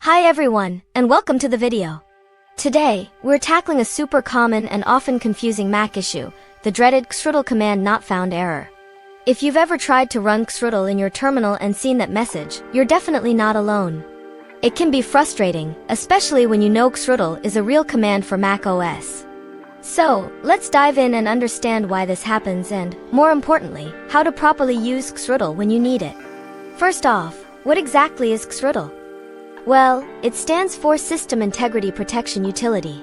Hi everyone, and welcome to the video. Today, we're tackling a super common and often confusing Mac issue, the dreaded csrutil command not found error. If you've ever tried to run csrutil in your terminal and seen that message, you're definitely not alone. It can be frustrating, especially when you know csrutil is a real command for macOS. So, let's dive in and understand why this happens and, more importantly, how to properly use csrutil when you need it. First off, what exactly is csrutil? Well, it stands for System Integrity Protection Utility.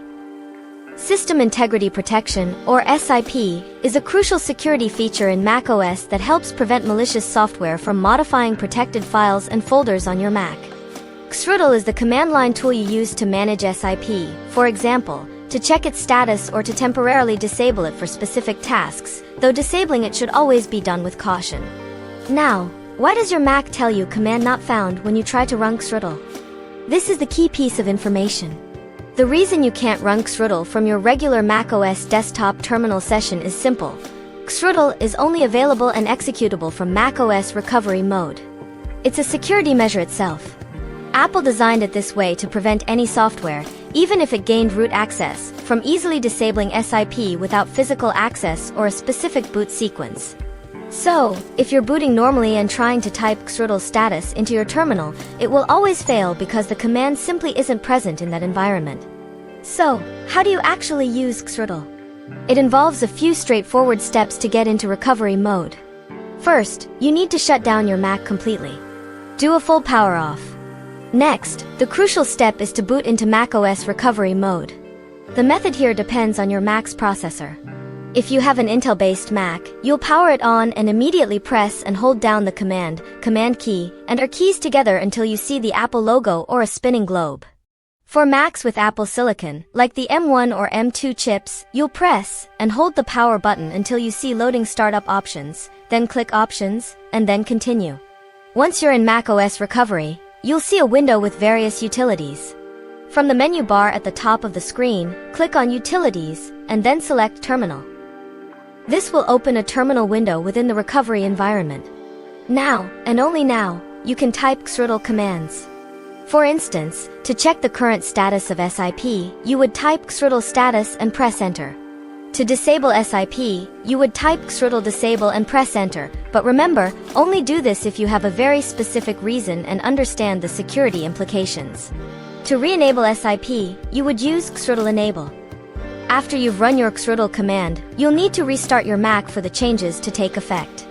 System Integrity Protection, or SIP, is a crucial security feature in macOS that helps prevent malicious software from modifying protected files and folders on your Mac. csrutil is the command line tool you use to manage SIP, for example, to check its status or to temporarily disable it for specific tasks, though disabling it should always be done with caution. Now, why does your Mac tell you command not found when you try to run csrutil? This is the key piece of information. The reason you can't run csrutil from your regular macOS desktop terminal session is simple. Csrutil is only available and executable from macOS recovery mode. It's a security measure itself. Apple designed it this way to prevent any software, even if it gained root access, from easily disabling SIP without physical access or a specific boot sequence. So, if you're booting normally and trying to type csrutil status into your terminal, it will always fail because the command simply isn't present in that environment. So, how do you actually use csrutil? It involves a few straightforward steps to get into recovery mode. First, you need to shut down your Mac completely. Do a full power off. Next, the crucial step is to boot into macOS recovery mode. The method here depends on your Mac's processor. If you have an Intel-based Mac, you'll power it on and immediately press and hold down the Command key, and or keys together until you see the Apple logo or a spinning globe. For Macs with Apple Silicon, like the M1 or M2 chips, you'll press and hold the power button until you see loading startup options, then click Options, and then Continue. Once you're in macOS recovery, you'll see a window with various utilities. From the menu bar at the top of the screen, click on Utilities, and then select Terminal. This will open a terminal window within the recovery environment. Now, and only now, you can type csrutil commands. For instance, to check the current status of SIP, you would type csrutil status and press Enter. To disable SIP, you would type csrutil disable and press Enter, but remember, only do this if you have a very specific reason and understand the security implications. To re-enable SIP, you would use csrutil enable. After you've run your csrutil command, you'll need to restart your Mac for the changes to take effect.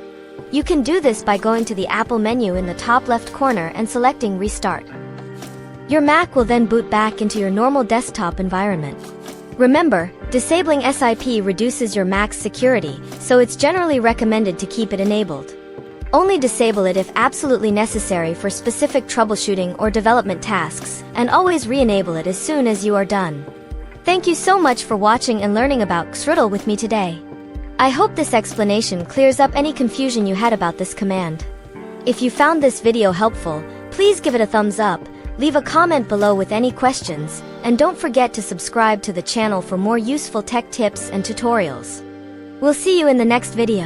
You can do this by going to the Apple menu in the top left corner and selecting Restart. Your Mac will then boot back into your normal desktop environment. Remember, disabling SIP reduces your Mac's security, so it's generally recommended to keep it enabled. Only disable it if absolutely necessary for specific troubleshooting or development tasks, and always re-enable it as soon as you are done. Thank you so much for watching and learning about csrutil with me today. I hope this explanation clears up any confusion you had about this command. If you found this video helpful, please give it a thumbs up, leave a comment below with any questions, and don't forget to subscribe to the channel for more useful tech tips and tutorials. We'll see you in the next video.